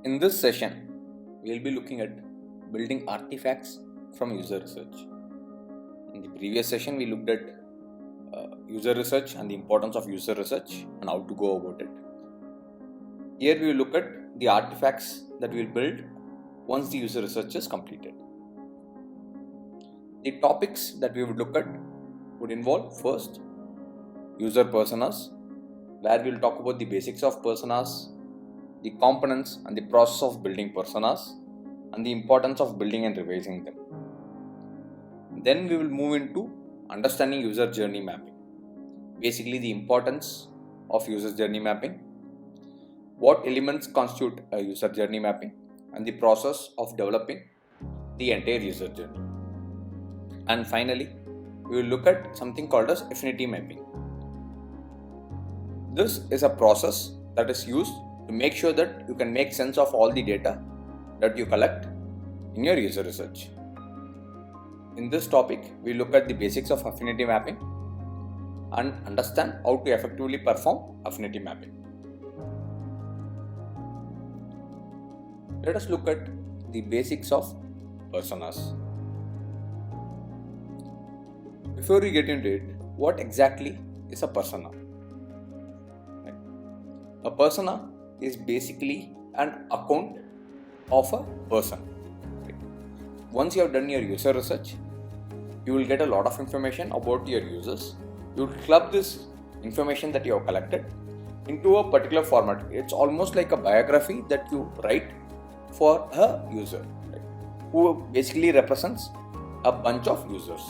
In this session, we'll be looking at building artifacts from user research. In the previous session, we looked at user research and the importance of user research and how to go about it. Here we will look at the artifacts that we'll build once the user research is completed. The topics that we would look at would involve first user personas, where we'll talk about the basics of personas, the components and the process of building personas, and the importance of building and revising them. Then we will move into understanding user journey mapping. Basically, the importance of user journey mapping, what elements constitute a user journey mapping, and the process of developing the entire user journey. And finally, we will look at something called as affinity mapping. This is a process that is used to make sure that you can make sense of all the data that you collect in your user research. In this topic, we look at the basics of affinity mapping and understand how to effectively perform affinity mapping. Let us look at the basics of personas. Before we get into it, what exactly is a persona? A persona is basically an account of a person. Once you have done your user research, you will get a lot of information about your users. You will club this information that you have collected into a particular format. It's almost like a biography that you write for a user, who basically represents a bunch of users.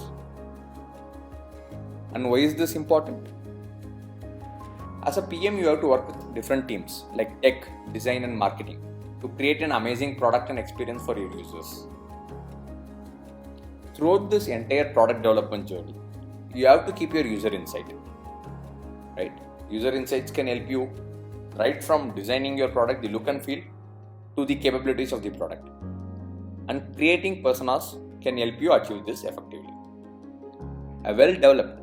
And why is this important? As a PM, you have to work with different teams like tech, design and marketing to create an amazing product and experience for your users. Throughout this entire product development journey, you have to keep your user in sight. Right? User insights can help you right from designing your product, the look and feel, to the capabilities of the product. And creating personas can help you achieve this effectively. A well-developed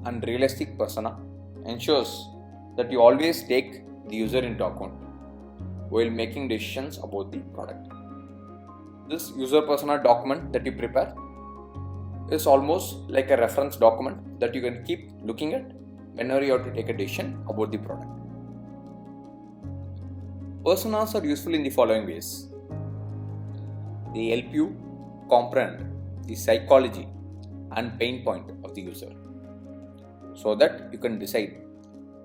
and realistic persona ensures that you always take the user into account while making decisions about the product. This user persona document that you prepare is almost like a reference document that you can keep looking at whenever you have to take a decision about the product. Personas are useful in the following ways. They help you comprehend the psychology and pain point of the user so that you can decide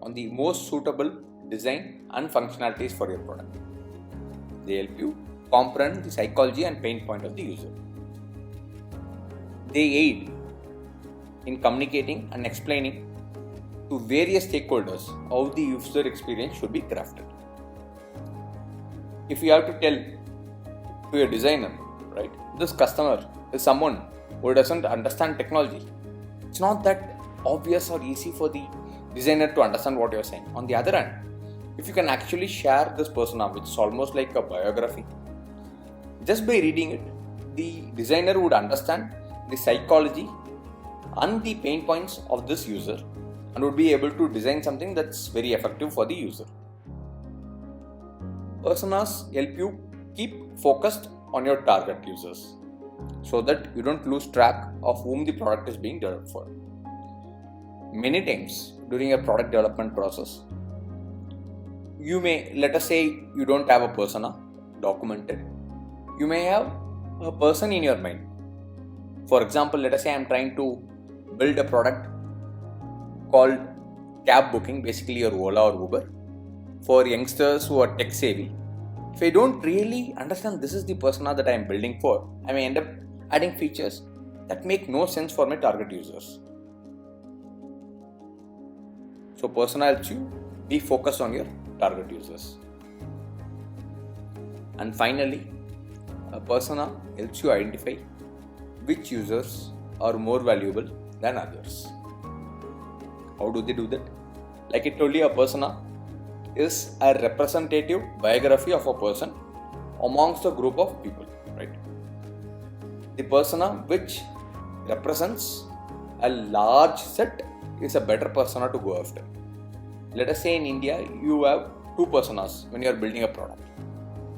on the most suitable design and functionalities for your product. They help you comprehend the psychology and pain point of the user. They aid in communicating and explaining to various stakeholders how the user experience should be crafted. If you have to tell to your designer, right, this customer is someone who doesn't understand technology, it's not that obvious or easy for the designer to understand what you're saying. On the other hand, if you can actually share this persona, which is almost like a biography, just by reading it, the designer would understand the psychology and the pain points of this user and would be able to design something that's very effective for the user. Personas help you keep focused on your target users so that you don't lose track of whom the product is being developed for. Many times during a product development process, you may, let us say you don't have a persona documented, you may have a person in your mind. For example, let us say I am trying to build a product called cab booking, basically your Ola or Uber, for youngsters who are tech savvy. If I don't really understand this is the persona that I am building for, I may end up adding features that make no sense for my target users. So persona helps you be focused on your target users. And finally, a persona helps you identify which users are more valuable than others. How do they do that? Like I told you, a persona is a representative biography of a person amongst a group of people, right? The persona which represents a large set is a better persona to go after. Let us say in India, you have two personas when you are building a product.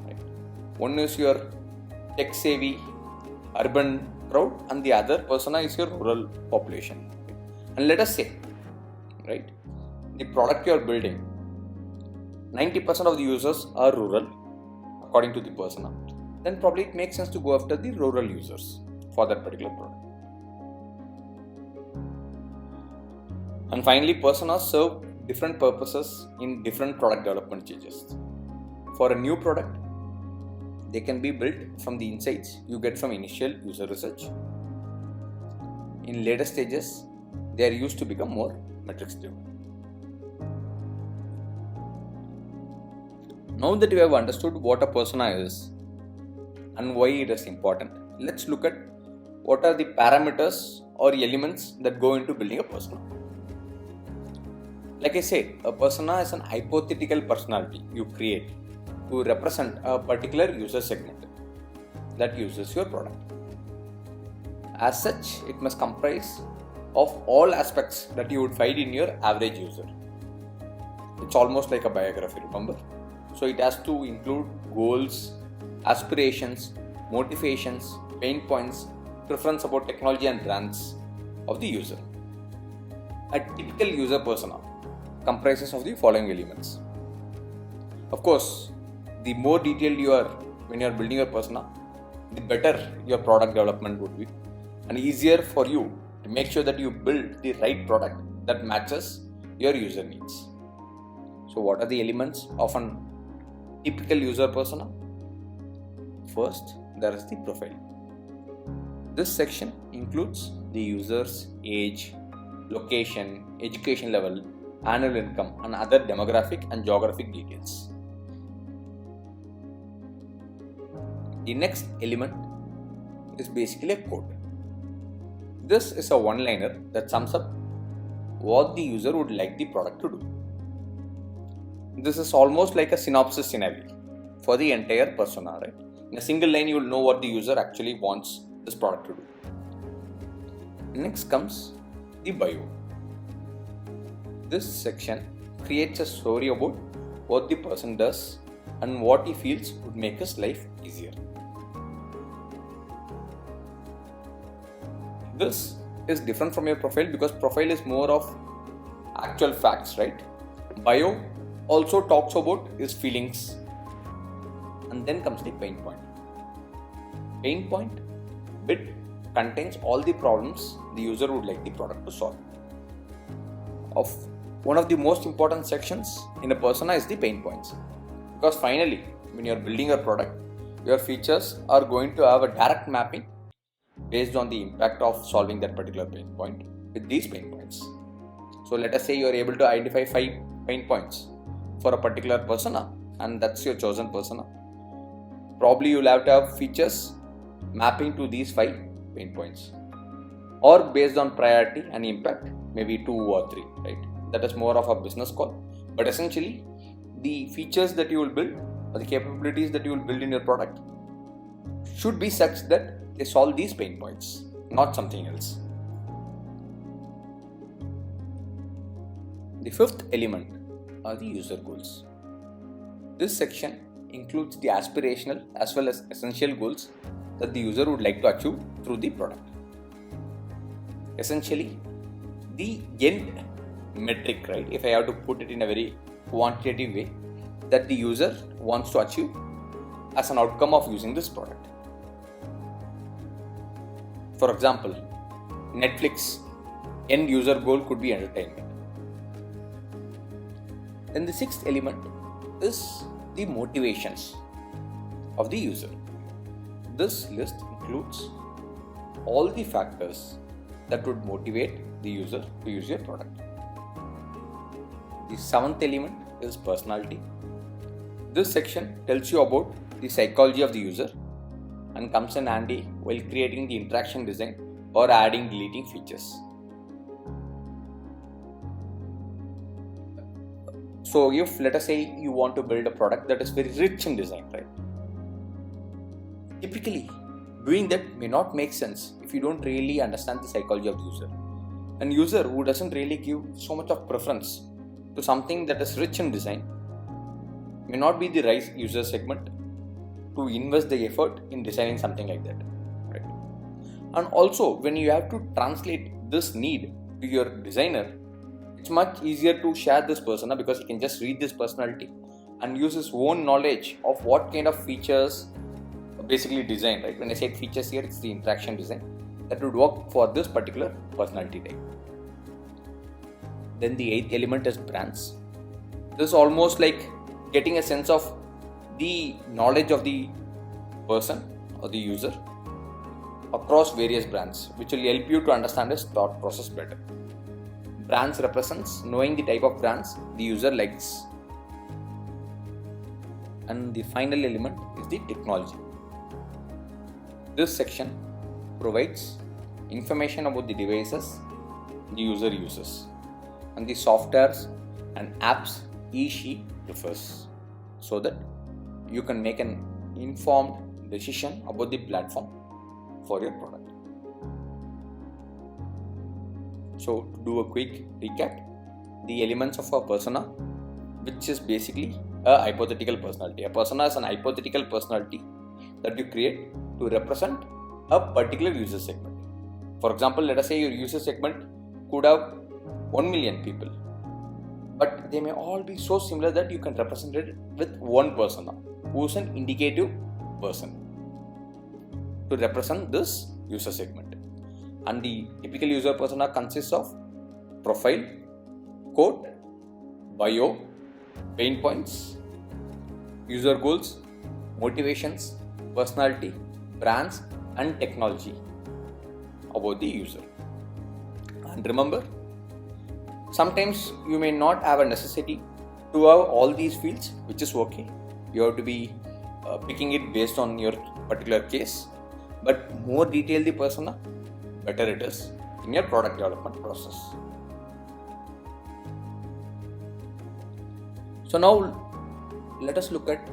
Right? One is your tech savvy urban crowd, and the other persona is your rural population. And let us say, right, the product you are building, 90% of the users are rural according to the persona, then probably it makes sense to go after the rural users for that particular product. And finally, personas serve different purposes in different product development stages. For a new product, they can be built from the insights you get from initial user research. In later stages, they are used to become more metrics driven. Now that you have understood what a persona is and why it is important, let's look at what are the parameters or elements that go into building a persona. Like I said, a persona is an hypothetical personality you create to represent a particular user segment that uses your product. As such, it must comprise of all aspects that you would find in your average user. It's almost like a biography, remember? So it has to include goals, aspirations, motivations, pain points, preference about technology and brands of the user. A typical user persona comprises of the following elements. Of course, the more detailed you are when you are building your persona, the better your product development would be, and easier for you to make sure that you build the right product that matches your user needs. So what are the elements of an typical user persona? First, there is the profile. This section includes the user's age, location, education level, annual income, and other demographic and geographic details. The next element is basically a quote. This is a one-liner that sums up what the user would like the product to do. This is almost like a synopsis in a way for the entire persona, right? In a single line, you will know what the user actually wants this product to do. Next comes the bio. This section creates a story about what the person does and what he feels would make his life easier. This is different from your profile because profile is more of actual facts, right? Bio also talks about his feelings, and then comes the pain point. Pain point bit contains all the problems the user would like the product to solve. One of the most important sections in a persona is the pain points, because finally, when you are building your product, your features are going to have a direct mapping based on the impact of solving that particular pain point with these pain points. So let us say you are able to identify 5 pain points for a particular persona, and that's your chosen persona. Probably you'll have to have features mapping to these 5 pain points, or based on priority and impact, maybe 2 or 3, right? That is more of a business call. But essentially, the features that you will build or the capabilities that you will build in your product should be such that they solve these pain points, not something else. The fifth element are the user goals. This section includes the aspirational as well as essential goals that the user would like to achieve through the product. Essentially, the end metric, right? If I have to put it in a very quantitative way, that the user wants to achieve as an outcome of using this product. For example, Netflix end user goal could be entertainment. Then the sixth element is the motivations of the user. This list includes all the factors that would motivate the user to use your product. The seventh element is personality. This section tells you about the psychology of the user and comes in handy while creating the interaction design or adding deleting features. So if let us say you want to build a product that is very rich in design, right? Typically, doing that may not make sense if you don't really understand the psychology of the user. An user who doesn't really give so much of preference to something that is rich in design may not be the right user segment to invest the effort in designing something like that, right? And also when you have to translate this need to your designer, it's much easier to share this persona because he can just read this personality and use his own knowledge of what kind of features basically design, right? When I say features here, it's the interaction design that would work for this particular personality type. Then the 8th element is brands. This is almost like getting a sense of the knowledge of the person or the user across various brands, which will help you to understand his thought process better. Brands represents knowing the type of brands the user likes. And the final element is the technology. This section provides information about the devices the user uses and the softwares and apps she prefers, so that you can make an informed decision about the platform for your product. So to do a quick recap, the elements of a persona, which is basically a hypothetical personality. A persona is an hypothetical personality that you create to represent a particular user segment. For example, let us say your user segment could have 1 million people, but they may all be so similar that you can represent it with one persona who is an indicative person to represent this user segment. And the typical user persona consists of profile, quote, bio, pain points, user goals, motivations, personality, brands, and technology about the user. And remember, sometimes you may not have a necessity to have all these fields, which is okay. You have to be picking it based on your particular case, but more detail the persona, better it is in your product development process. So now let us look at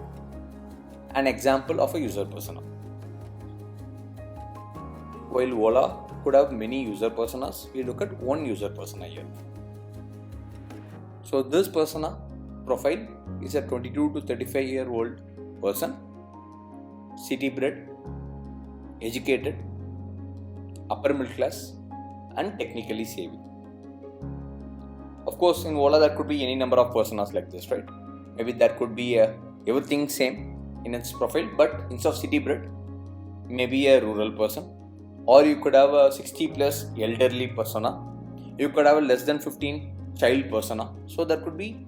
an example of a user persona. While Ola could have many user personas, we look at one user persona here. So this persona profile is a 22 to 35-year-old person, city bred, educated, upper middle class, and technically savvy. Of course, in Ola there could be any number of personas like this, right? Maybe there could be everything same in its profile, but instead of city bred, maybe a rural person, or you could have a 60 plus elderly persona. You could have a less than 15 child persona. So there could be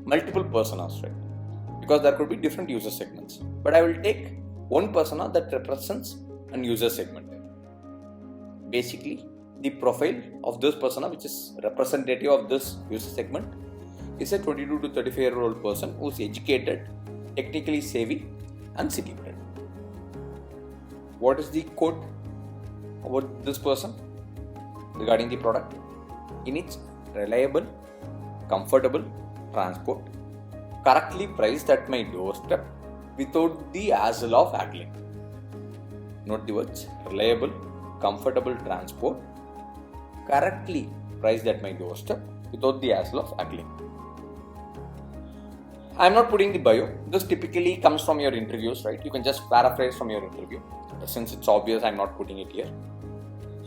multiple personas, right? Because there could be different user segments. But I will take one persona that represents a user segment. Basically, the profile of this persona, which is representative of this user segment, is a 22 to 35-year-old person who is educated, technically savvy, and city bred. What is the quote about this person regarding the product? In its reliable, comfortable transport, correctly priced at my doorstep without the hassle of haggling. Note the words: reliable, comfortable transport, correctly priced at my doorstep without the hassle of haggling. I am not putting the bio. This typically comes from your interviews, right? You can just paraphrase from your interview. Since it's obvious, I am not putting it here.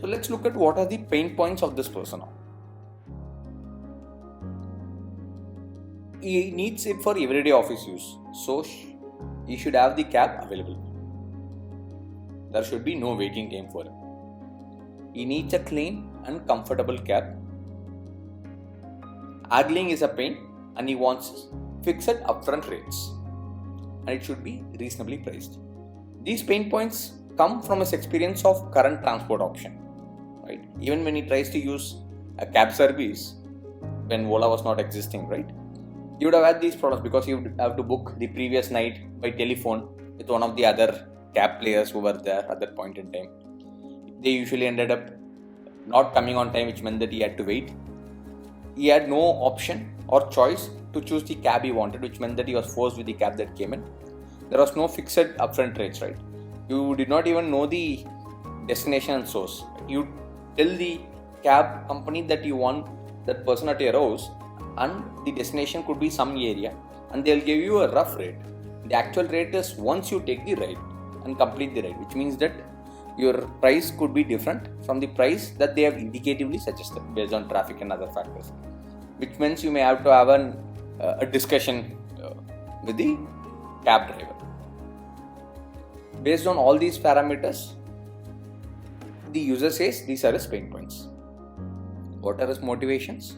So let's look at what are the pain points of this persona. He needs it for everyday office use. So he should have the cab available. There should be no waiting time for him. He needs a clean and comfortable cab. Haggling is a pain and he wants fixed upfront rates. And it should be reasonably priced. These pain points come from his experience of current transport option. Right? Even when he tries to use a cab service, when Ola was not existing, right? You would have had these problems because you would have to book the previous night by telephone with one of the other cab players who were there at that point in time. They usually ended up not coming on time, which meant that he had to wait. He had no option or choice to choose the cab he wanted, which meant that he was forced with the cab that came in. There was no fixed upfront rates, right? You did not even know the destination and source. You tell the cab company that you want that person at your house, and the destination could be some area, and they'll give you a rough rate. The actual rate is once you take the ride and complete the ride, which means that your price could be different from the price that they have indicatively suggested based on traffic and other factors, which means you may have to have a discussion with the cab driver. Based on all these parameters, the user says these are his pain points. What are his motivations?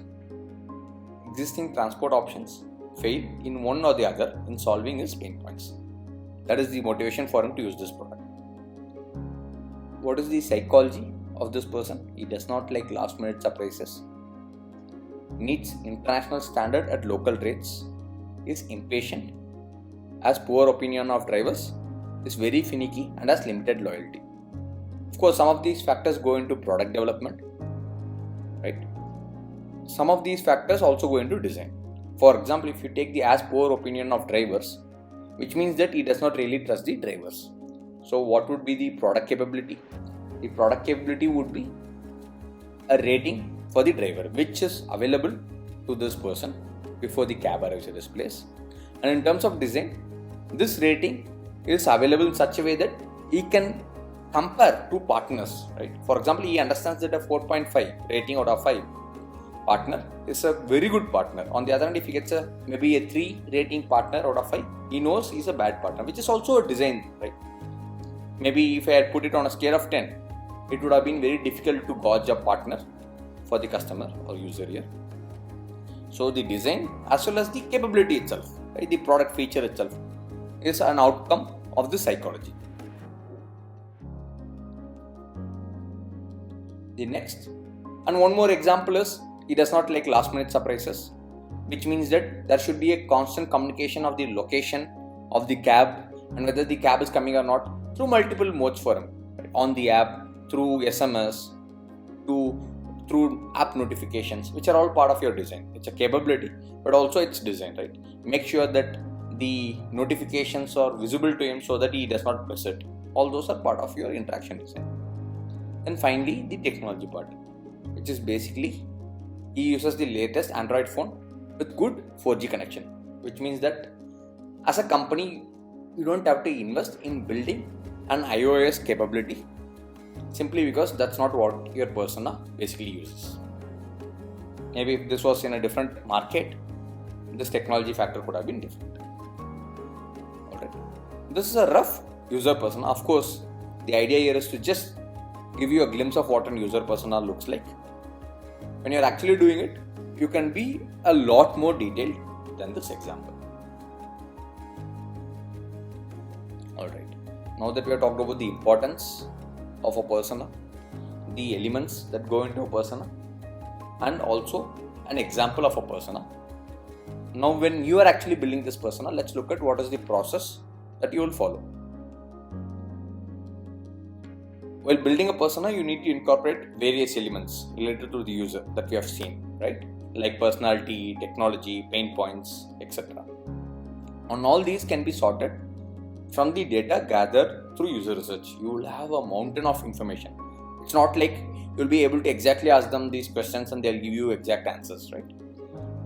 Existing transport options fail in one or the other in solving his pain points. That is the motivation for him to use this product. What is the psychology of this person? He does not like last minute surprises, needs international standard at local rates, is impatient, has poor opinion of drivers, is very finicky, and has limited loyalty. Of course, some of these factors go into product development, right? Some of these factors also go into design. For example, if you take the as poor opinion of drivers, which means that he does not really trust the drivers. So what would be the product capability? The product capability would be a rating for the driver, which is available to this person before the cab arrives at this place. And in terms of design, this rating is available in such a way that he can compare two partners, right? For example, he understands that a 4.5 rating out of 5 partner is a very good partner. On the other hand, if he gets maybe a 3 rating partner out of 5, he knows he's a bad partner, which is also a design, right? Maybe if I had put it on a scale of 10, it would have been very difficult to gauge a partner for the customer or user here. So the design as well as the capability itself, right, the product feature itself, is an outcome of the psychology. The next, and one more example is, he does not like last minute surprises, which means that there should be a constant communication of the location of the cab and whether the cab is coming or not through multiple modes for him, right? On the app, through SMS, through app notifications, which are all part of your design. It's a capability, but also it's design, right? Make sure that the notifications are visible to him so that he does not miss it. All those are part of your interaction design. And finally, the technology part, which is basically he uses the latest Android phone with good 4G connection, which means that as a company, you don't have to invest in building an iOS capability simply because that's not what your persona basically uses. Maybe if this was in a different market, this technology factor could have been different. Alright. This is a rough user persona. Of course, the idea here is to just give you a glimpse of what an user persona looks like. When you're actually doing it, you can be a lot more detailed than this example. Alright, now that we have talked about the importance of a persona, the elements that go into a persona, and also an example of a persona. Now when you are actually building this persona, let's look at what is the process that you will follow. While building a persona, you need to incorporate various elements related to the user that we have seen, right? Like personality, technology, pain points, etc. On all these can be sorted from the data gathered through user research. You will have a mountain of information. It's not like you'll be able to exactly ask them these questions and they'll give you exact answers, right?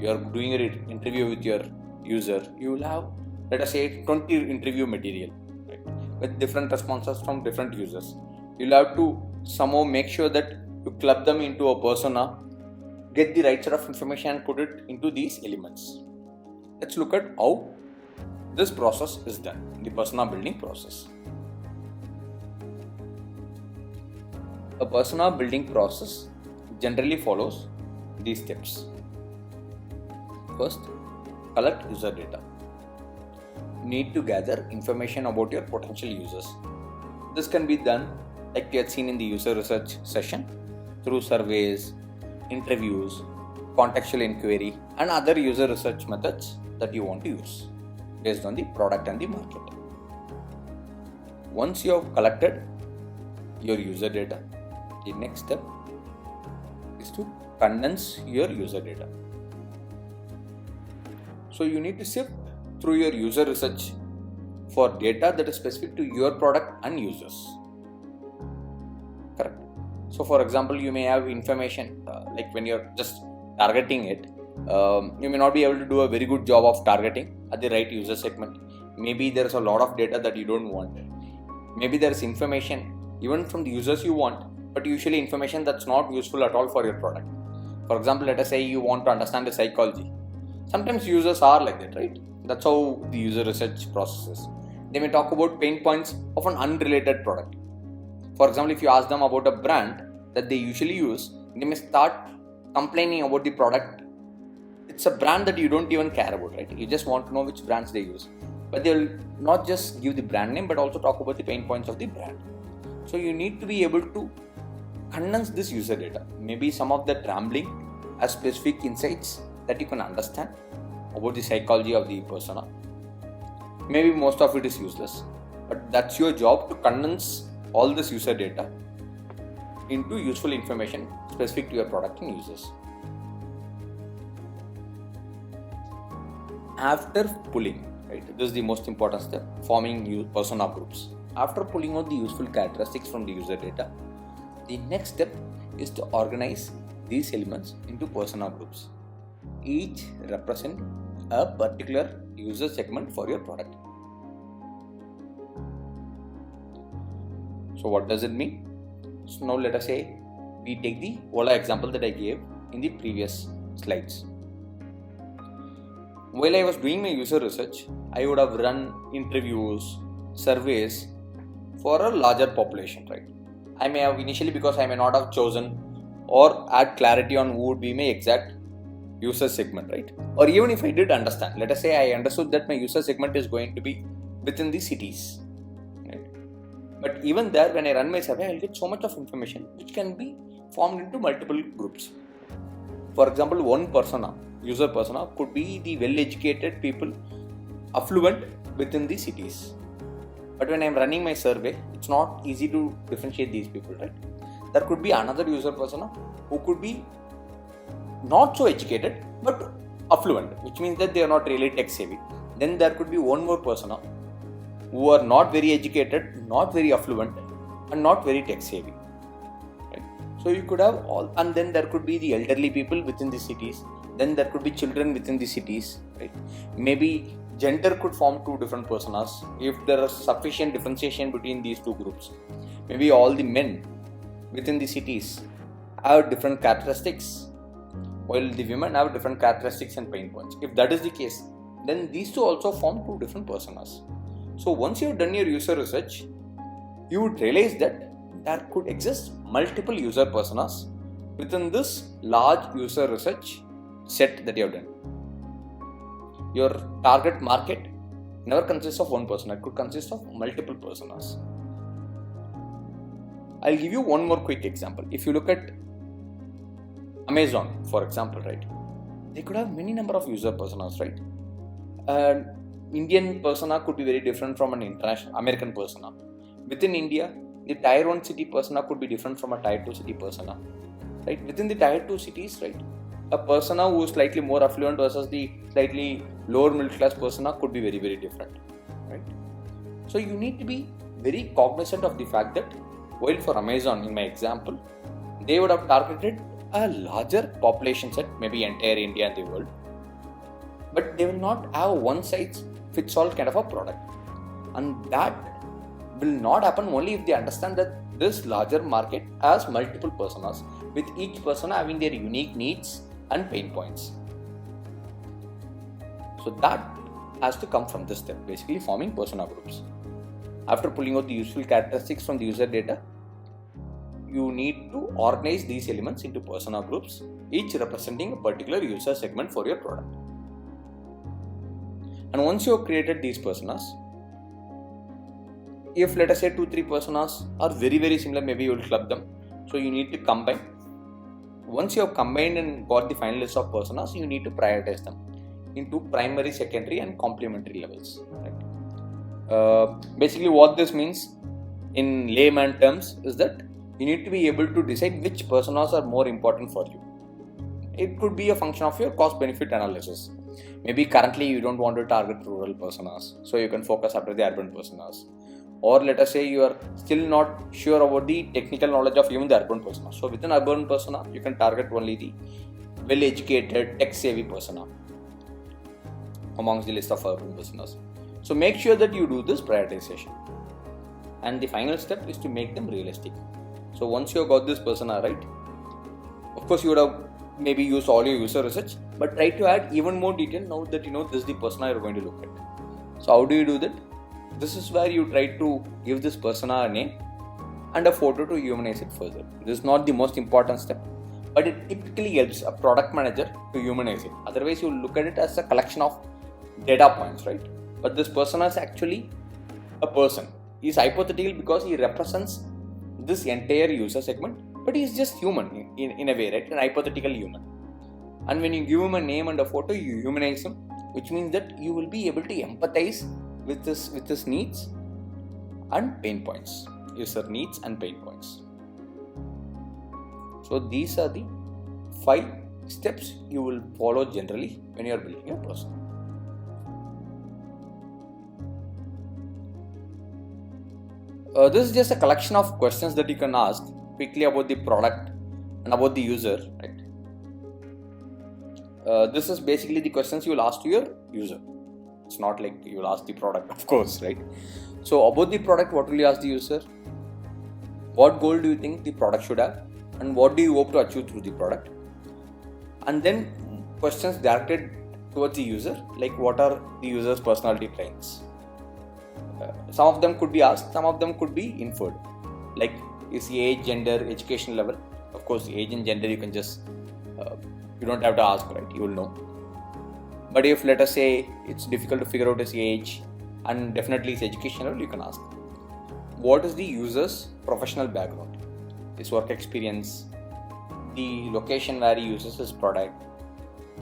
You are doing an interview with your user, you will have, let us say, 20 interview material, right? With different responses from different users. You'll have to somehow make sure that you club them into a persona, get the right set of information and put it into these elements. Let's look at how this process is done, the persona building process. A persona building process generally follows these steps. First, collect user data. You need to gather information about your potential users. This can be done like we had seen in the user research session through surveys, interviews, contextual inquiry, and other user research methods that you want to use based on the product and the market. Once you have collected your user data, the next step is to condense your user data. So you need to sift through your user research for data that is specific to your product and users. Correct. So for example, you may have information like when you're just targeting it, you may not be able to do a very good job of targeting at the right user segment. Maybe there's a lot of data that you don't want. Maybe there's information even from the users you want, but usually information that's not useful at all for your product. For example, let us say you want to understand the psychology. Sometimes users are like that, right? That's how the user research process is. They may talk about pain points of an unrelated product. For example, if you ask them about a brand that they usually use, they may start complaining about the product. It's a brand that you don't even care about, right? You just want to know which brands they use. But they'll not just give the brand name, but also talk about the pain points of the brand. So you need to be able to condense this user data. Maybe some of that rambling has specific insights that you can understand about the psychology of the persona. Maybe most of it is useless, but that's your job to condense all this user data into useful information specific to your product and users. After pulling, right, this is the most important step, forming persona groups. After pulling out the useful characteristics from the user data, the next step is to organize these elements into persona groups. Each represent a particular user segment for your product. So what does it mean? So now let us say we take the Ola example that I gave in the previous slides. While I was doing my user research, I would have run interviews, surveys for a larger population, right? I may have initially, because I may not have chosen or add clarity on who would be my exact user segment, right? Or even if I did understand, let us say I understood that my user segment is going to be within the cities, right? But even there, when I run my survey, I'll get so much of information which can be formed into multiple groups. For example, one persona, user persona, could be the well-educated people, affluent within the cities. But when I'm running my survey, it's not easy to differentiate these people, right? There could be another user persona who could be not so educated but affluent, which means that they are not really tech savvy. Then there could be one more persona who are not very educated, not very affluent, and not very tech savvy. Right? So you could have all, and then there could be the elderly people within the cities. Then there could be children within the cities. Right? Maybe gender could form two different personas if there is sufficient differentiation between these two groups. Maybe all the men within the cities have different characteristics, while the women have different characteristics and pain points. If that is the case, then these two also form two different personas. So once you've done your user research, you would realize that there could exist multiple user personas within this large user research set that you have done. Your target market never consists of one persona, it could consist of multiple personas. I'll give you one more quick example. If you look at Amazon, for example, right, they could have many number of user personas, right? An Indian persona could be very different from an international American persona. Within India, the tier 1 city persona could be different from a tier 2 city persona, right? Within the tier 2 cities, right, a persona who is slightly more affluent versus the slightly lower middle class persona could be very, very different, right? So you need to be very cognizant of the fact that while for Amazon, in my example, they would have targeted a larger population set, maybe entire India and the world, but they will not have one size fits all kind of a product. And that will not happen only if they understand that this larger market has multiple personas, with each persona having their unique needs and pain points. So that has to come from this step, basically forming persona groups. After pulling out the useful characteristics from the user data, you need to organize these elements into persona groups, each representing a particular user segment for your product. And once you have created these personas, if let us say 2-3 personas are very, very similar, maybe you will club them. So you need to combine. Once you have combined and got the final list of personas, you need to prioritize them into primary, secondary and complementary levels. Right? Basically what this means in layman terms is that you need to be able to decide which personas are more important for you. It could be a function of your cost benefit analysis. Maybe currently you don't want to target rural personas, so you can focus after the urban personas. Or let us say you are still not sure about the technical knowledge of even the urban persona. So within urban persona, you can target only the well-educated, tech-savvy persona amongst the list of urban personas. So make sure that you do this prioritization. And the final step is to make them realistic. So once you have got this persona right, of course you would have maybe used all your user research, but try to add even more detail now that you know this is the persona you're going to look at. So how do you do that? This is where you try to give this persona a name and a photo to humanize it further. This is not the most important step, but it typically helps a product manager to humanize it. Otherwise, you look at it as a collection of data points, right? But this persona is actually a person. He is hypothetical because he represents this entire user segment, but he is just human in a way, right? An hypothetical human. And when you give him a name and a photo, you humanize him, which means that you will be able to empathize with his needs and pain points. User needs and pain points. So these are the 5 steps you will follow generally when you are building a persona. This is just a collection of questions that you can ask quickly about the product and about the user, right? This is basically the questions you will ask to your user. It's not like you will ask the product, of course, right? So about the product, what will you ask the user? What goal do you think the product should have? And what do you hope to achieve through the product? And then questions directed towards the user, like what are the user's personality traits? Some of them could be asked, some of them could be inferred, like is the age, gender, education level. Of course, age and gender you can just you don't have to ask, right? You will know. But if let us say it's difficult to figure out his age and definitely his education level, you can ask what is the user's professional background, his work experience, the location where he uses his product,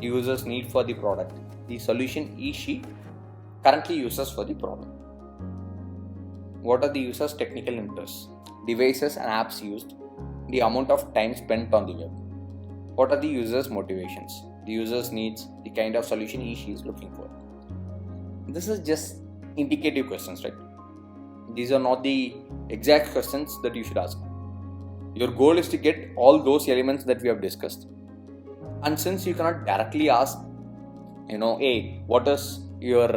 the user's need for the product, the solution she currently uses for the problem. What are the user's technical interests, devices and apps used, the amount of time spent on the web. What are the user's motivations, the user's needs, the kind of solution she is looking for. This is just indicative questions, right? These are not the exact questions that you should ask. Your goal is to get all those elements that we have discussed. And since you cannot directly ask, what is your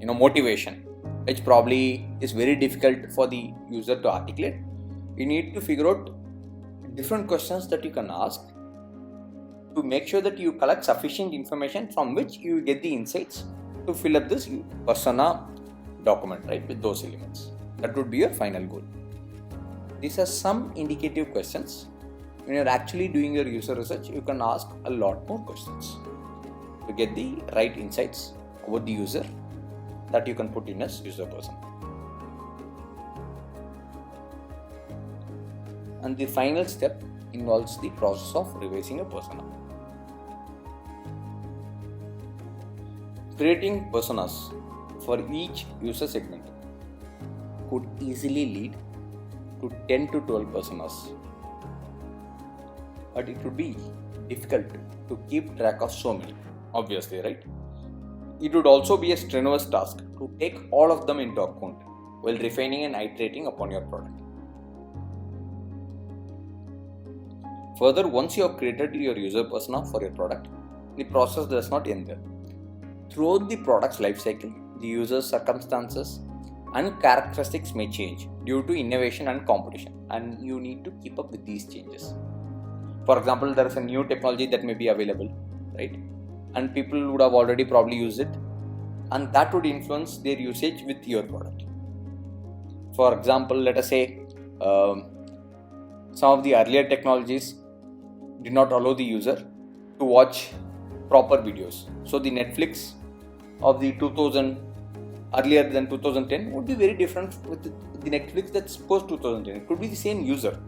motivation, which probably is very difficult for the user to articulate, you need to figure out different questions that you can ask to make sure that you collect sufficient information from which you get the insights to fill up this persona document, right, with those elements. That would be your final goal. These are some indicative questions. When you're actually doing your user research, you can ask a lot more questions to get the right insights about the user that you can put in as user persona. And the final step involves the process of revising a persona. Creating personas for each user segment could easily lead to 10 to 12 personas. But it would be difficult to keep track of so many, obviously, right? It would also be a strenuous task to take all of them into account while refining and iterating upon your product. Further, once you have created your user persona for your product, the process does not end there. Throughout the product's lifecycle, the user's circumstances and characteristics may change due to innovation and competition, and you need to keep up with these changes. For example, there is a new technology that may be available, right? And people would have already probably used it, and that would influence their usage with your product. For example, let us say some of the earlier technologies did not allow the user to watch proper videos. So the Netflix of the 2000 earlier than 2010 would be very different with the Netflix that's post 2010. It could be the same user.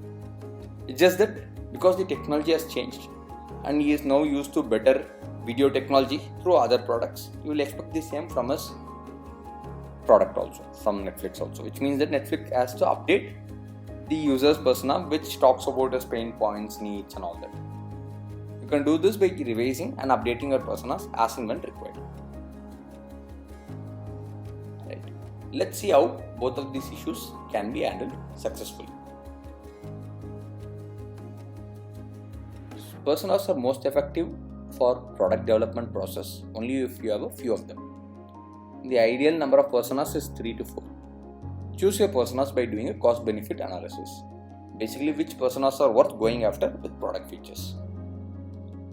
It's just that because the technology has changed and he is now used to better video technology through other products, you will expect the same from his product also, from Netflix also, which means that Netflix has to update the user's persona, which talks about his pain points, needs and all that. You can do this by revising and updating your personas as and when required. Right. Let's see how both of these issues can be handled successfully. Personas are most effective for product development process only if you have a few of them. the ideal number of personas is 3 to 4. Choose your personas by doing a cost benefit analysis. Basically, which personas are worth going after with product features.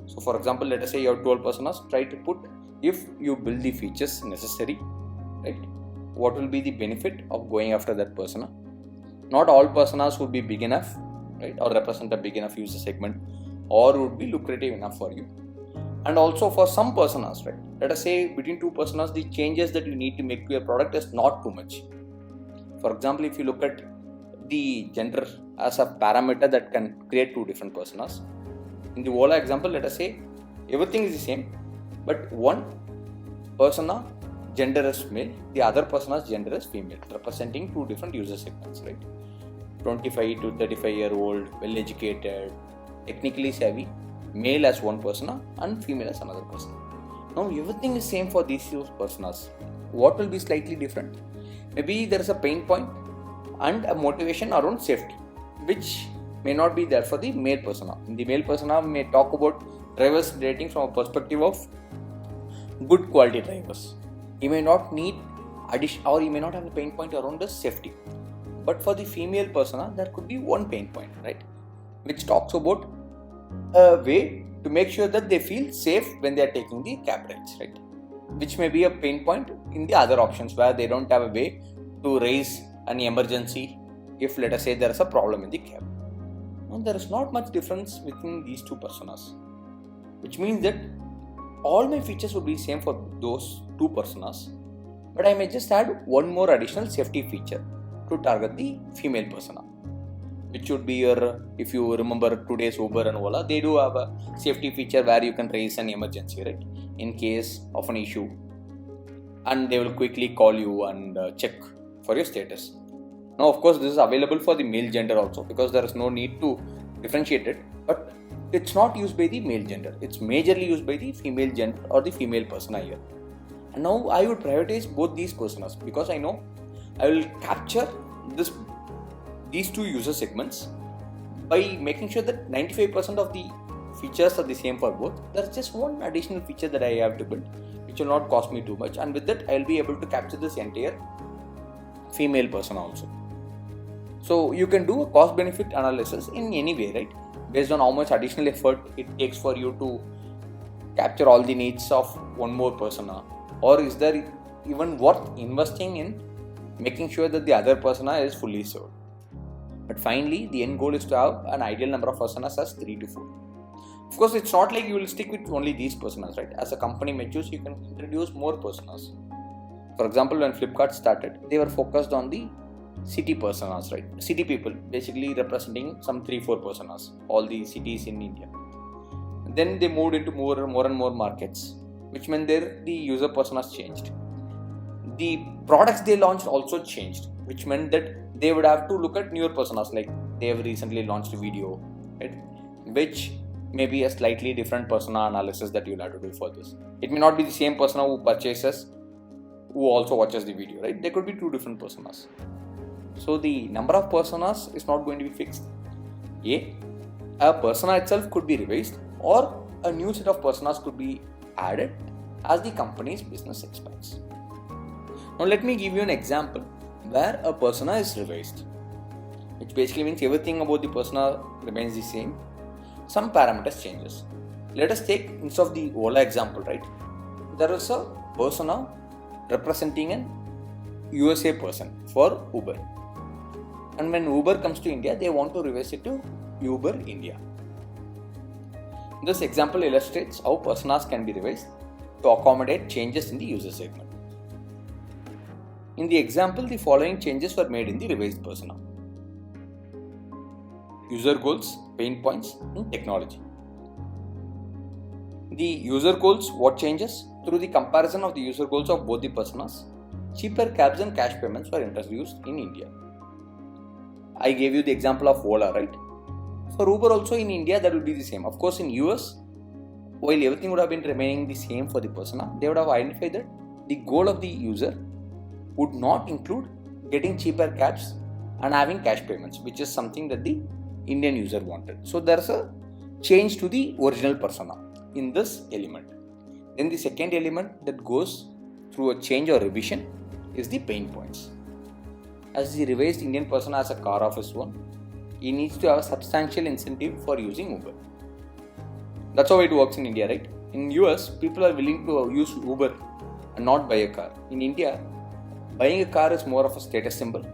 So for example, let us say you have 12 personas. Try to put, if you build the features necessary, right, what will be the benefit of going after that persona. Not all personas would be big enough, right, or represent a big enough user segment, or would be lucrative enough for you. And also for some personas, right, let us say between two personas, the changes that you need to make to your product is not too much. For example, if you look at the gender as a parameter that can create two different personas. In the Ola example, let us say everything is the same, but one persona gender is male, the other persona's gender is female, representing two different user segments, right? 25 to 35-year-old, well-educated, technically savvy, male as one persona and female as another persona. Now everything is same for these two personas. What will be slightly different? Maybe there is a pain point and a motivation around safety, which may not be there for the male persona. The male persona may talk about drivers rating from a perspective of good quality drivers. He may not need addition, or he may not have a pain point around the safety. But for the female persona, there could be one pain point, right, which talks about a way to make sure that they feel safe when they are taking the cab rides, right, which may be a pain point in the other options where they don't have a way to raise an emergency if, let us say, there is a problem in the cab. Now there is not much difference within these two personas, which means that all my features would be same for those two personas, but I may just add one more additional safety feature to target the female persona, which would be your, if you remember today's Uber and Ola, they do have a safety feature where you can raise an emergency, right, in case of an issue, and they will quickly call you and check for your status. Now of course this is available for the male gender also, because there is no need to differentiate it, but it's not used by the male gender, it's majorly used by the female gender or the female persona here. And now I would prioritize both these personas, because I know I will capture these two user segments by making sure that 95% of the features are the same for both. There's just one additional feature that I have to build, which will not cost me too much, and with that I will be able to capture this entire female persona also. So you can do a cost benefit analysis in any way, right, based on how much additional effort it takes for you to capture all the needs of one more persona, or is there even worth investing in making sure that the other persona is fully served. But finally, the end goal is to have an ideal number of personas as 3 to 4. Of course, it's not like you will stick with only these personas, right? As a company matures, you can introduce more personas. For example, when Flipkart started, they were focused on the city personas, right? City people, basically representing some 3-4 personas, all the cities in India. Then they moved into more and more markets, which meant the user personas changed. The products they launched also changed, which meant that they would have to look at newer personas, like they have recently launched a video, right, which may be a slightly different persona analysis that you'll have to do for this. It may not be the same persona who purchases, who also watches the video, right? There could be two different personas. So the number of personas is not going to be fixed. A persona itself could be revised, or a new set of personas could be added as the company's business expands. Now let me give you an example where a persona is revised, which basically means everything about the persona remains the same, some parameters changes. Let us take, instead of the Ola example, right, there is a persona representing an USA person for Uber, and when Uber comes to India, they want to revise it to Uber India. This example illustrates how personas can be revised to accommodate changes in the user segment. In the example, the following changes were made in the revised persona: user goals, pain points, and technology. The user goals, what changes? Through the comparison of the user goals of both the personas, cheaper cabs and cash payments were introduced in India. I gave you the example of Ola, right? For Uber also in India, that will be the same. Of course, in US, while everything would have been remaining the same for the persona, they would have identified that the goal of the user would not include getting cheaper cabs and having cash payments, which is something that the Indian user wanted. So there's a change to the original persona in this element. Then the second element that goes through a change or revision is the pain points. As the revised Indian person has a car of his own, he needs to have a substantial incentive for using Uber. That's how it works in India, right? In US, people are willing to use Uber and not buy a car. In India, buying a car is more of a status symbol.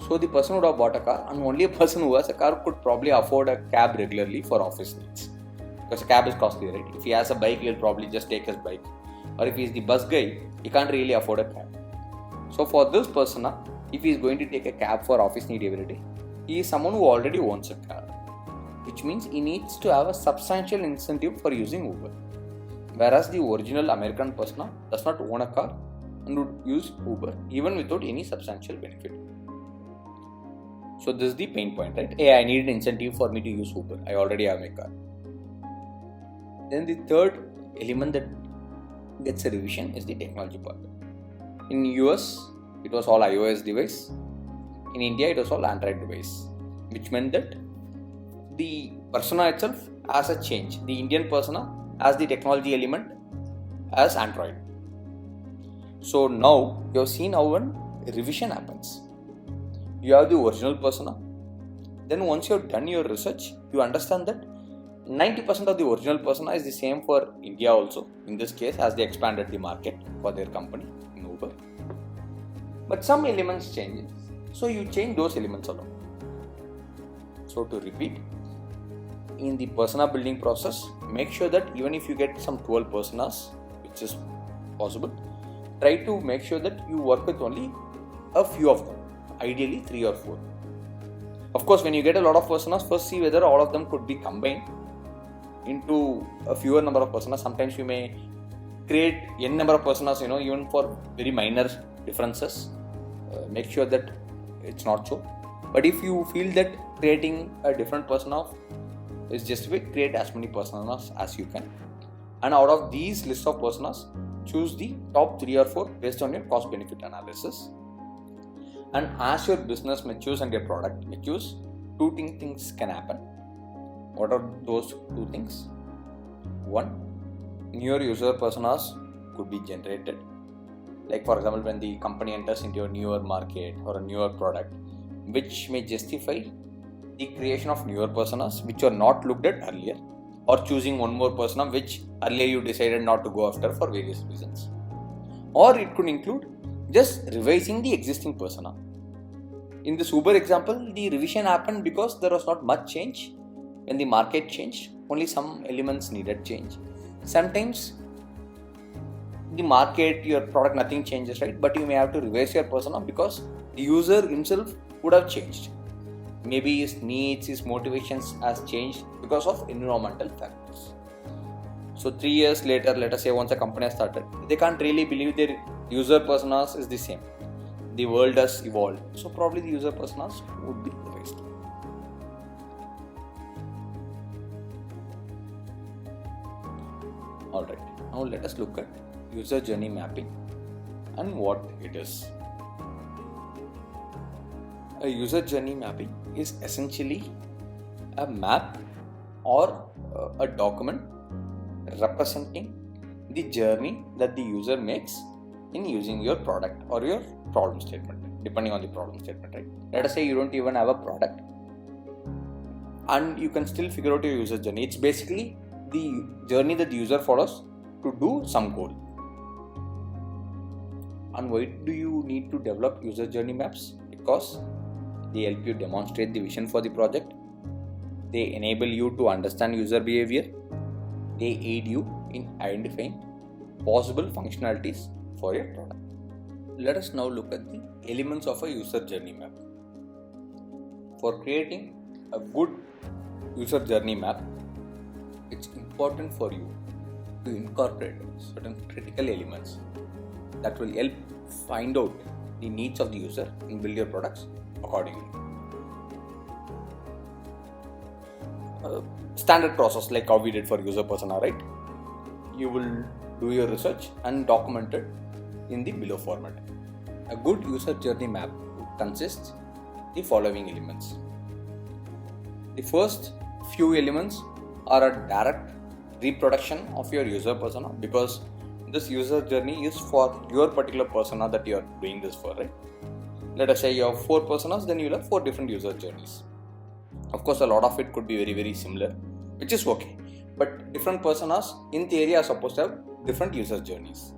So the person would have bought a car, and only a person who has a car could probably afford a cab regularly for office needs. Because a cab is costly, right? If he has a bike, he'll probably just take his bike. Or if he's the bus guy, he can't really afford a cab. So for this person, if he is going to take a cab for office need every day, he is someone who already owns a car, which means he needs to have a substantial incentive for using Uber. Whereas the original American person does not own a car and would use Uber even without any substantial benefit. So this is the pain point, right? Hey, I need an incentive for me to use Uber. I already have my car. Then the third element that gets a revision is the technology part. In US, it was all iOS device. In India, it was all Android device, which meant that the persona itself has a change. The Indian persona has the technology element as Android. So now you have seen how one revision happens. You have the original persona. Then once you have done your research, you understand that 90% of the original persona is the same for India also. In this case, as they expanded the market for their company in Uber. But some elements change. So you change those elements alone. So to repeat, in the persona building process, make sure that even if you get some 12 personas, which is possible, try to make sure that you work with only a few of them, ideally 3 or 4. Of course, when you get a lot of personas, first see whether all of them could be combined into a fewer number of personas. Sometimes you may create n number of personas, even for very minor differences. Make sure that it's not so. But if you feel that creating a different persona is justified, create as many personas as you can. And out of these list of personas, choose the top 3 or 4 based on your cost benefit analysis. And as your business matures and your product matures, 2 things can happen. What are those 2 things? 1, newer user personas could be generated. Like for example, when the company enters into a newer market or a newer product, which may justify the creation of newer personas which were not looked at earlier, or choosing one more persona which earlier you decided not to go after for various reasons. Or it could include just revising the existing persona. In this Uber example, the revision happened because there was not much change. When the market changed, only some elements needed change. Sometimes the market, your product, nothing changes, right? But you may have to revise your persona because the user himself would have changed. Maybe his needs, his motivations has changed because of environmental factors. So 3 years later, let us say once a company has started, they can't really believe their user personas is the same. The world has evolved. So probably the user personas would be revised. Alright, now let us look at user journey mapping and what it is. A user journey mapping is essentially a map or a document representing the journey that the user makes in using your product or your problem statement, depending on the problem statement, right? Let us say you don't even have a product and you can still figure out your user journey. It's basically the journey that the user follows to do some goal. And why do you need to develop user journey maps? Because they help you demonstrate the vision for the project. They enable you to understand user behavior. They aid you in identifying possible functionalities for your product. Let us now look at the elements of a user journey map. For creating a good user journey map, it's important for you to incorporate certain critical elements that will help find out the needs of the user and build your products accordingly. Standard process like how we did for user persona, right? You will do your research and document it in the below format. A good user journey map consists the following elements. The first few elements are a direct reproduction of your user persona because this user journey is for your particular persona that you are doing this for, right? Let us say you have 4 personas, then you will have 4 different user journeys. Of course, a lot of it could be very, very similar, which is okay. But different personas in theory are supposed to have different user journeys.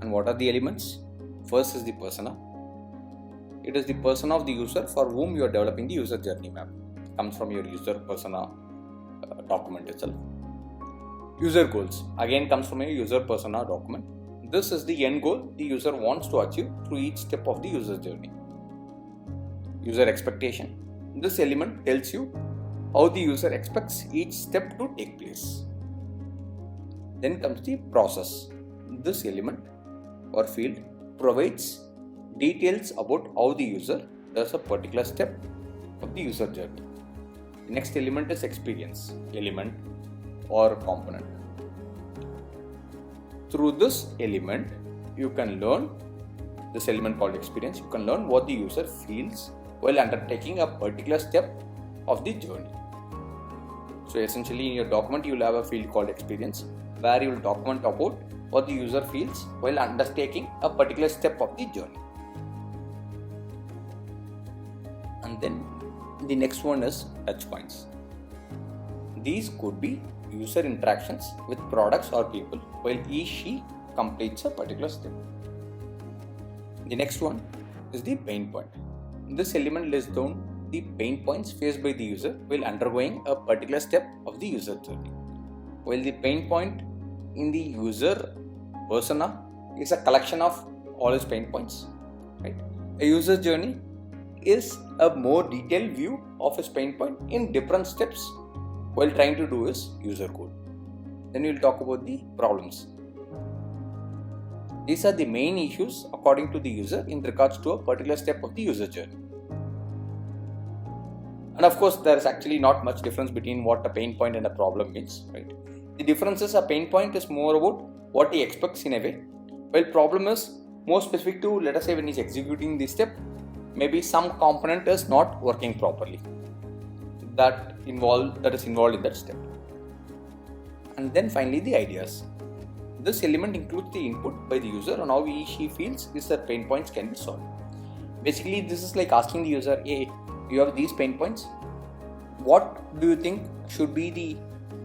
And what are the elements? First is the persona. It is the persona of the user for whom you are developing the user journey map. It comes from your user persona document itself. User goals again comes from a user persona document. This is the end goal the user wants to achieve through each step of the user journey. User expectation. This element tells you how the user expects each step to take place. Then comes the process. This element or field provides details about how the user does a particular step of the user journey. The next element is experience element or component. Through this element, you can learn, this element called experience, you can learn what the user feels while undertaking a particular step of the journey. So essentially in your document you will have a field called experience where you will document about what the user feels while undertaking a particular step of the journey. And then the next one is touch points. These could be user interactions with products or people while she completes a particular step. The next one is the pain point. This element lists down the pain points faced by the user while undergoing a particular step of the user journey. While the pain point in the user persona is a collection of all his pain points, right? A user journey is a more detailed view of his pain point in different steps while trying to do his user goal. Then we will talk about the problems. These are the main issues according to the user in regards to a particular step of the user journey. And of course, there is actually not much difference between what a pain point and a problem means, right? The difference is a pain point is more about what he expects in a way, while problem is more specific to, let us say, when he's executing the step, maybe some component is not working properly that is involved in that step. And then finally the ideas. This element includes the input by the user on how she feels is that pain points can be solved. Basically this is like asking the user, hey, you have these pain points, what do you think should be the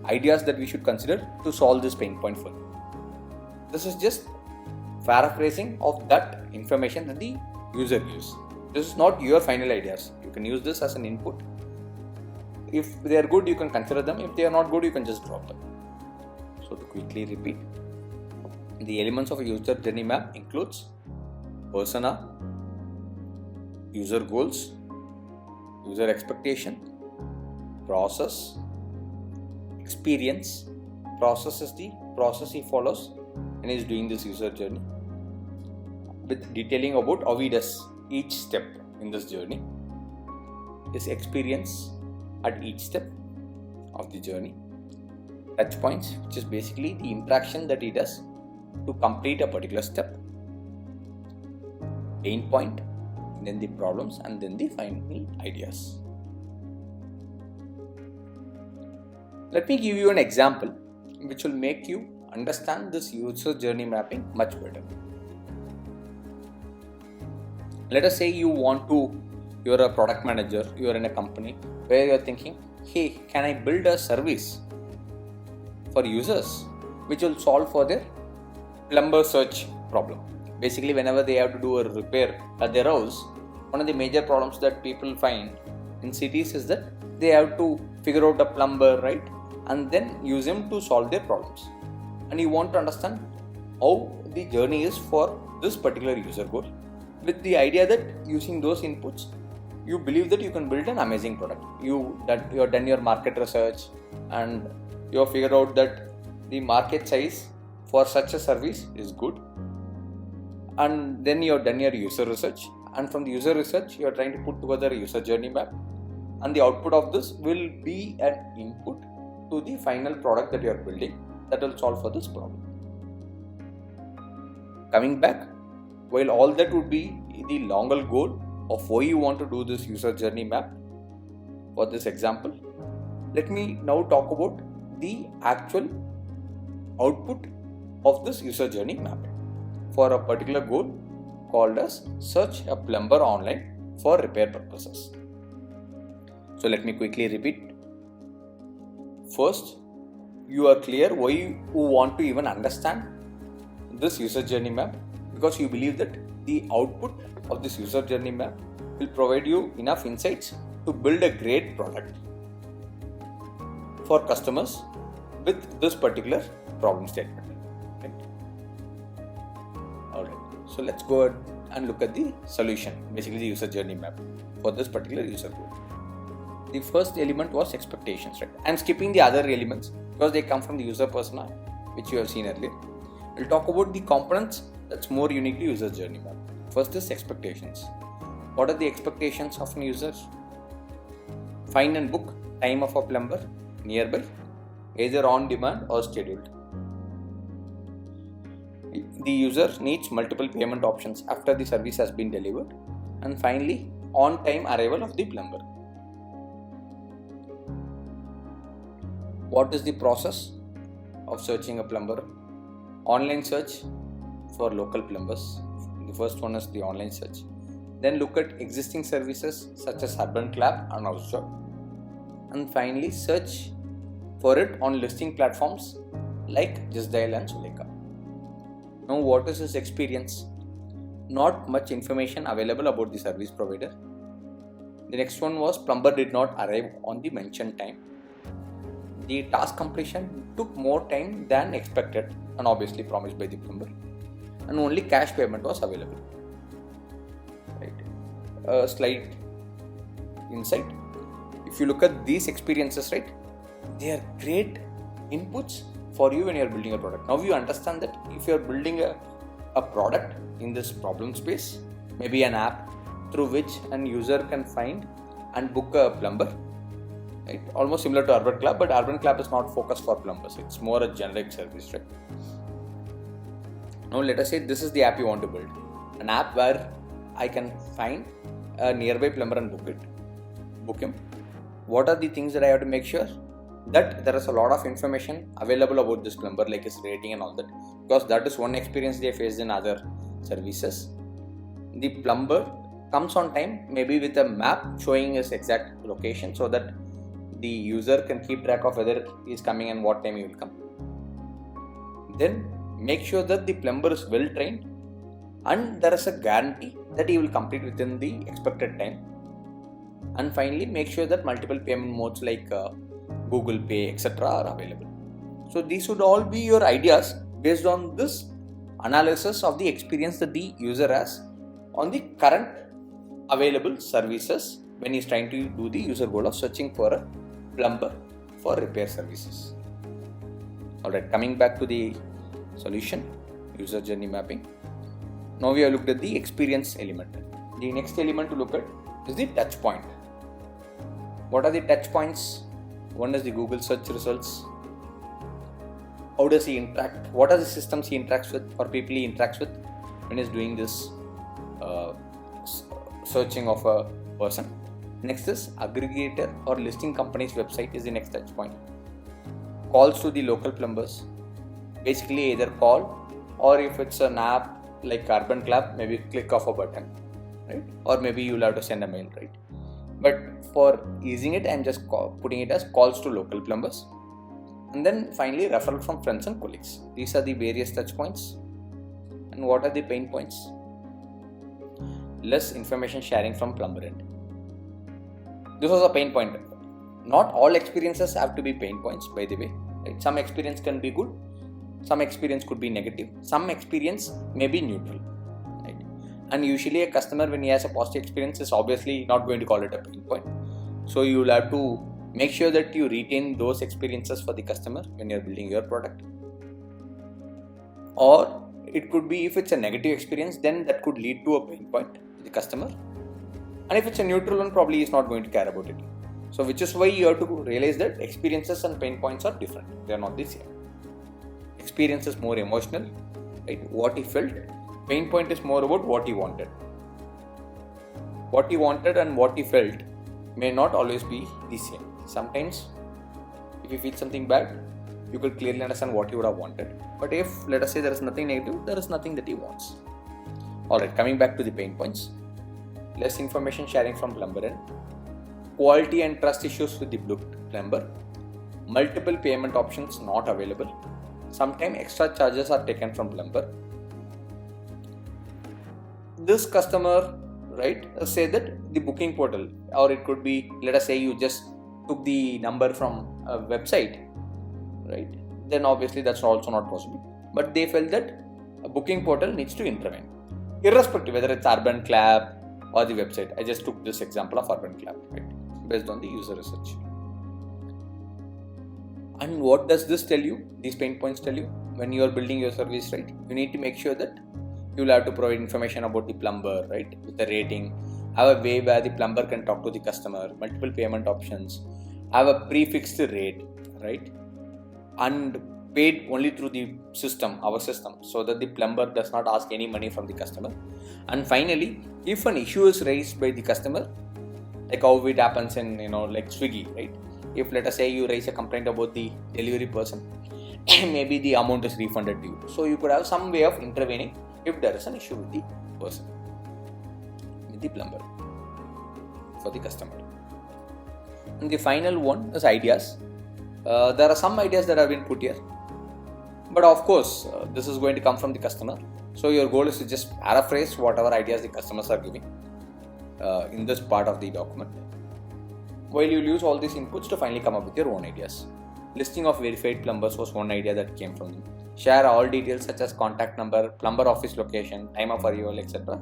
ideas that we should consider to solve this pain point for you? This is just paraphrasing of that information that the user gives. This is not your final ideas. You can use this as an input. If they are good, you can consider them. If they are not good, you can just drop them. So to quickly repeat, the elements of a user journey map includes persona, user goals, user expectation, process, experience. Process is the process he follows when he is doing this user journey, with detailing about how he does each step in this journey. His experience at each step of the journey. Touch points, which is basically the interaction that he does to complete a particular step. Pain point, then the problems, and then the final ideas. Let me give you an example which will make you understand this user journey mapping much better. Let us say you're a product manager, you're in a company where you're thinking, hey, can I build a service for users which will solve for their plumber search problem? Basically, whenever they have to do a repair at their house, one of the major problems that people find in cities is that they have to figure out a plumber, right? And then use him to solve their problems. And you want to understand how the journey is for this particular user goal, with the idea that using those inputs, you believe that you can build an amazing product. You have done your market research and you have figured out that the market size for such a service is good. And then you have done your user research, and from the user research you are trying to put together a user journey map, and the output of this will be an input to the final product that you are building that will solve for this problem. Coming back, while all that would be the longer goal of why you want to do this user journey map for this example, let me now talk about the actual output of this user journey map for a particular goal called as search a plumber online for repair purposes. So let me quickly repeat. First, you are clear why you want to even understand this user journey map, because you believe that the output of this user journey map will provide you enough insights to build a great product for customers with this particular problem statement. Right? Alright, so let's go ahead and look at the solution, basically the user journey map for this particular user group. The first element was expectations, right? I'm skipping the other elements because they come from the user persona, which you have seen earlier. We'll talk about the components that's more uniquely user journey map. First is expectations. What are the expectations of users? Find and book time of a plumber nearby, either on demand or scheduled. The user needs multiple payment options after the service has been delivered. And finally, on time arrival of the plumber. What is the process of searching a plumber? Online search for local plumbers. The first one is the online search. Then look at existing services such as UrbanClap and HouseJob. And finally, search for it on listing platforms like JustDial and Sulekha. Now, what is his experience? Not much information available about the service provider. The next one was plumber did not arrive on the mentioned time. The task completion took more time than expected and obviously promised by the plumber, and only cash payment was available. Right. A slight insight. If you look at these experiences, right, they are great inputs for you when you are building a product. Now you understand that if you are building a product in this problem space, maybe an app through which an user can find and book a plumber. Right? Almost similar to UrbanClap, but UrbanClap is not focused for plumbers. It's more a generic service, right? Now let us say this is the app you want to build. An app where I can find a nearby plumber and book him. What are the things that I have to make sure? That there is a lot of information available about this plumber, like his rating and all that, because that is one experience they faced in other services. The plumber comes on time, maybe with a map showing his exact location, so that the user can keep track of whether he is coming and what time he will come. Then make sure that the plumber is well trained and there is a guarantee that he will complete within the expected time. And finally, make sure that multiple payment modes like Google Pay, etc. are available. So these should all be your ideas based on this analysis of the experience that the user has on the current available services when he is trying to do the user goal of searching for a plumber for repair services. Alright, coming back to the solution, user journey mapping. Now we have looked at the experience element. The next element to look at is the touch point. What are the touch points? One is the Google search results. How does he interact? What are the systems he interacts with or people he interacts with when he's doing this searching of a person? Next is aggregator or listing company's website is the next touch point. Calls to the local plumbers. Basically either call, or if it's an app like UrbanClap, maybe click off a button, right? Or maybe you'll have to send a mail, right? But for easing it, I'm just putting it as calls to local plumbers. And then finally referral from friends and colleagues. These are the various touch points. And what are the pain points? Less information sharing from plumber end. This was a pain point. Not all experiences have to be pain points, by the way. Right? Some experience can be good, some experience could be negative, some experience may be neutral. Right? And usually a customer, when he has a positive experience, is obviously not going to call it a pain point. So you will have to make sure that you retain those experiences for the customer when you are building your product. Or it could be, if it's a negative experience, then that could lead to a pain point to the customer. And if it's a neutral one, probably he's not going to care about it. So which is why you have to realize that experiences and pain points are different. They are not the same. Experience is more emotional, right? What he felt. Pain point is more about what he wanted. What he wanted and what he felt may not always be the same. Sometimes if you feel something bad, you could clearly understand what you would have wanted. But if, let us say, there is nothing negative, there is nothing that he wants. Alright, coming back to the pain points. Less information sharing from plumber end, quality and trust issues with the plumber, multiple payment options not available, sometimes extra charges are taken from plumber. This customer, right, say that the booking portal, or it could be, let us say you just took the number from a website, right, then obviously that's also not possible. But they felt that a booking portal needs to intervene, irrespective whether it's Urban Clap or the website. I just took this example of Urban Clap, right, based on the user research. And what does this tell you? These pain points tell you, when you are building your service, right, you need to make sure that you will have to provide information about the plumber, right, with a rating, have a way where the plumber can talk to the customer, multiple payment options, have a prefixed rate, right, and paid only through the system, our system, so that the plumber does not ask any money from the customer. And finally, if an issue is raised by the customer, like how it happens in, like Swiggy, right, if let us say you raise a complaint about the delivery person, maybe the amount is refunded to you, so you could have some way of intervening if there is an issue with the person, with the plumber, for the customer. And the final one is ideas. There are some ideas that have been put here, but of course this is going to come from the customer, so your goal is to just paraphrase whatever ideas the customers are giving in this part of the document, while you use all these inputs to finally come up with your own ideas. Listing of verified plumbers was one idea that came from them. Share all details such as contact number, plumber office location, time of arrival, etc.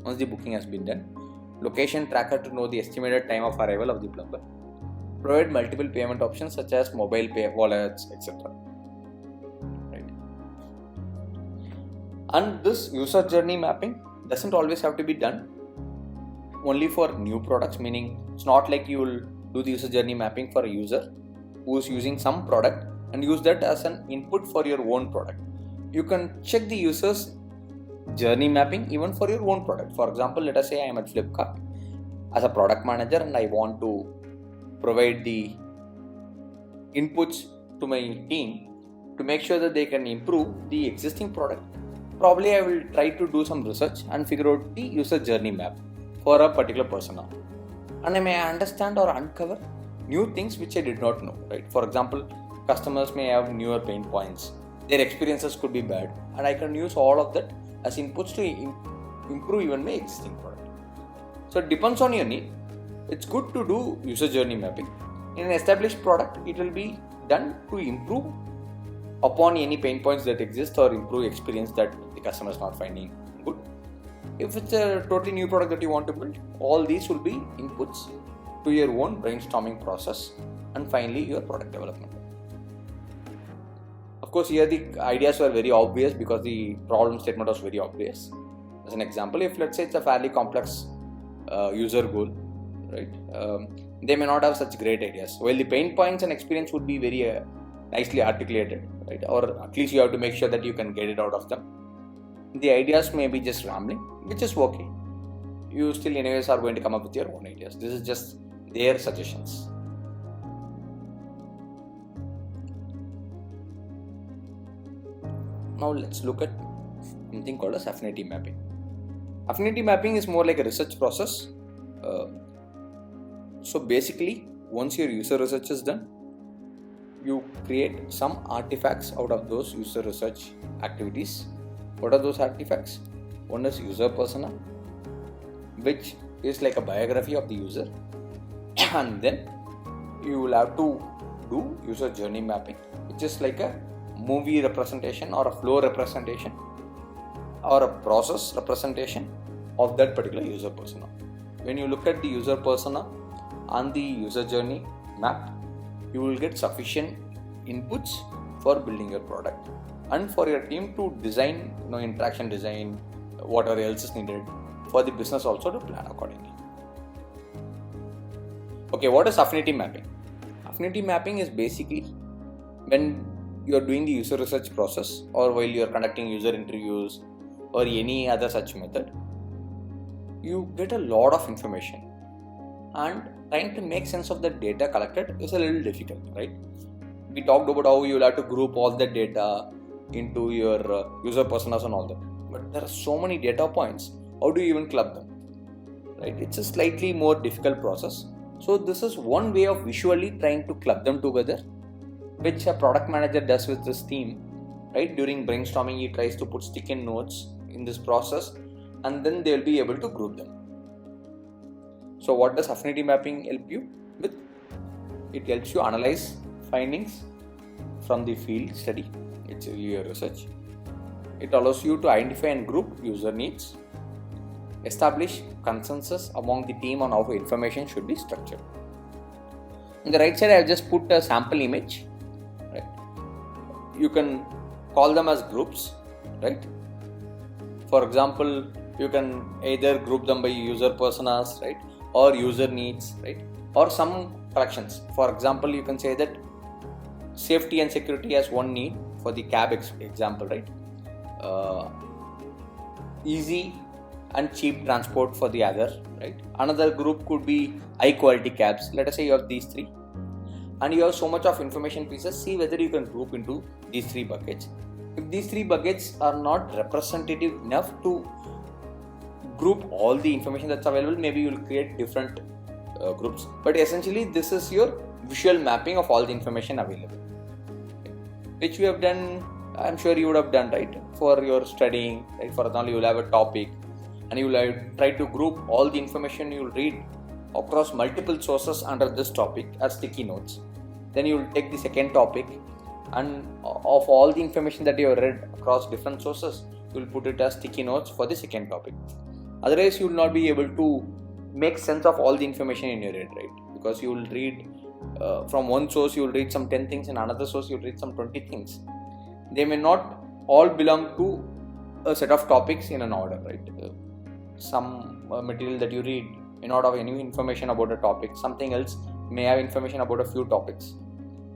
once the booking has been done. Location tracker to know the estimated time of arrival of the plumber. Provide multiple payment options such as mobile pay, wallets, etc. Right. And this user journey mapping doesn't always have to be done only for new products, meaning it's not like you will do the user journey mapping for a user who is using some product and use that as an input for your own product. You can check the user's journey mapping even for your own product. For example, let us say I am at Flipkart as a product manager and I want to provide the inputs to my team to make sure that they can improve the existing product. Probably I will try to do some research and figure out the user journey map for a particular persona, and I may understand or uncover new things which I did not know, right? For example, customers may have newer pain points, their experiences could be bad, and I can use all of that as inputs to improve even my existing product. So it depends on your need. It's good to do user journey mapping. In an established product, it will be done to improve upon any pain points that exist or improve experience that the customer is not finding good. If it's a totally new product that you want to build, all these will be inputs to your own brainstorming process and finally your product development. Of course, here the ideas were very obvious because the problem statement was very obvious. As an example, if let's say it's a fairly complex user goal, right, they may not have such great ideas, while the pain points and experience would be very nicely articulated, right, or at least you have to make sure that you can get it out of them. The ideas may be just rambling, which is okay. You still anyways are going to come up with your own ideas. This is just their suggestions. Now let's look at something called as affinity mapping. Affinity mapping is more like a research process. So basically, once your user research is done, you create some artifacts out of those user research activities. What are those artifacts? One is user persona, which is like a biography of the user, and then you will have to do user journey mapping, which is like a movie representation or a flow representation or a process representation of that particular user persona. When you look at the user persona and the user journey map, you will get sufficient inputs for building your product and for your team to design, interaction design, whatever else is needed for the business also to plan accordingly. Okay, what is affinity mapping? Affinity mapping is basically when you are doing the user research process or while you are conducting user interviews or any other such method, you get a lot of information and trying to make sense of the data collected is a little difficult, right? we talked about how you'll have to group all the data into your user personas and all that. But there are so many data points. How do you even club them? Right? It's a slightly more difficult process. So this is one way of visually trying to club them together, which a product manager does with this team. Right? During brainstorming, he tries to put sticky notes in this process, and then they'll be able to group them. So what does affinity mapping help you with? It helps you analyze findings from the field study. It's your research. It allows you to identify and group user needs, establish consensus among the team on how information should be structured. On the right side, I have just put a sample image. Right? You can call them as groups. Right? For example, you can either group them by user personas, right, or user needs, right, or some collections. For example, you can say that safety and security as one need for the cab example, right? Easy and cheap transport for the other, right? Another group could be high quality cabs. Let us say you have these three, and you have so much of information pieces. See whether you can group into these three buckets. If these three buckets are not representative enough to group all the information that's available, maybe you'll create different groups. But essentially, this is your visual mapping of all the information available, which we have done. I'm sure you would have done, right, for your studying. Right? For example, you will have a topic, and you will try to group all the information you will read across multiple sources under this topic as sticky notes. Then you will take the second topic, and of all the information that you have read across different sources, you will put it as sticky notes for the second topic. Otherwise, you will not be able to make sense of all the information in your head, right? Because you will read from one source, you will read some 10 things, and another source, you will read some 20 things. They may not all belong to a set of topics in an order, right? Some material that you read may not have any information about a topic. Something else may have information about a few topics.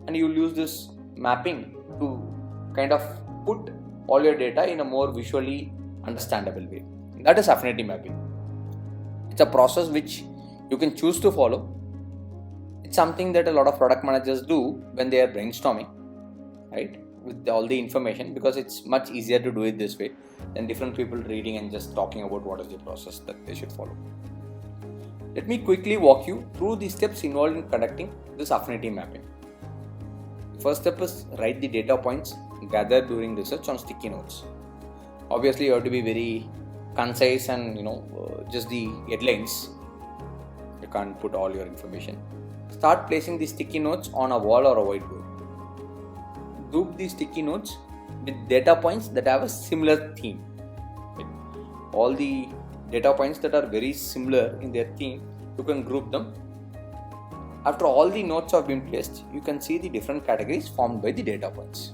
And you will use this mapping to kind of put all your data in a more visually understandable way. That is affinity mapping. It's a process which you can choose to follow. It's something that a lot of product managers do when they are brainstorming, right, with all the information, because it's much easier to do it this way than different people reading and just talking about what is the process that they should follow. Let me quickly walk you through the steps involved in conducting this affinity mapping. First step is write the data points gathered during research on sticky notes. Obviously, you have to be very concise and just the headlines. You can't put all your information. Start placing the sticky notes on a wall or a whiteboard. Group these sticky notes with data points that have a similar theme. All the data points that are very similar in their theme, you can group them. After all the notes have been placed, you can see the different categories formed by the data points.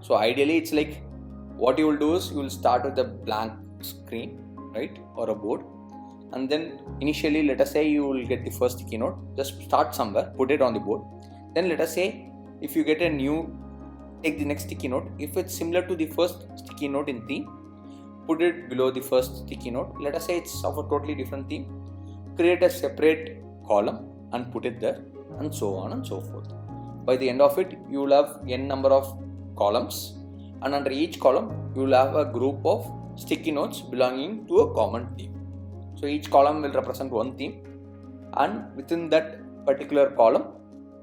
So ideally, it's like what you will do is you will start with a blank screen, right, or a board, and then initially, let us say you will get the first sticky note. Just start somewhere, put it on the board. Then let us say if you get a new, take the next sticky note. If it's similar to the first sticky note in theme, put it below the first sticky note. Let us say it's of a totally different theme. Create a separate column and put it there, and so on and so forth. By the end of it, you will have n number of columns, and under each column, you will have a group of sticky notes belonging to a common theme. So each column will represent one theme, and within that particular column,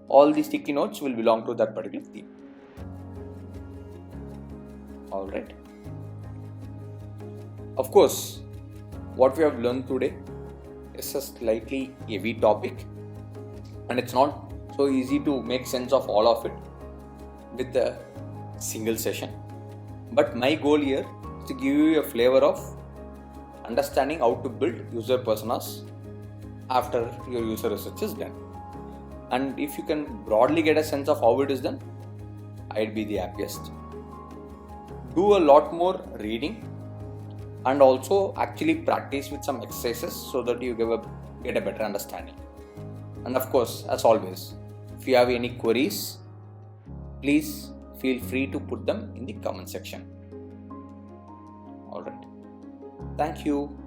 all the sticky notes will belong to that particular theme. Alright. Of course, what we have learned today is a slightly heavy topic, and it's not so easy to make sense of all of it with a single session. But my goal here is to give you a flavor of understanding how to build user personas after your user research is done. And if you can broadly get a sense of how it is done, I'd be the happiest. Do a lot more reading and also actually practice with some exercises so that you get a better understanding. And of course, as always, if you have any queries, please feel free to put them in the comment section. Alright. Thank you.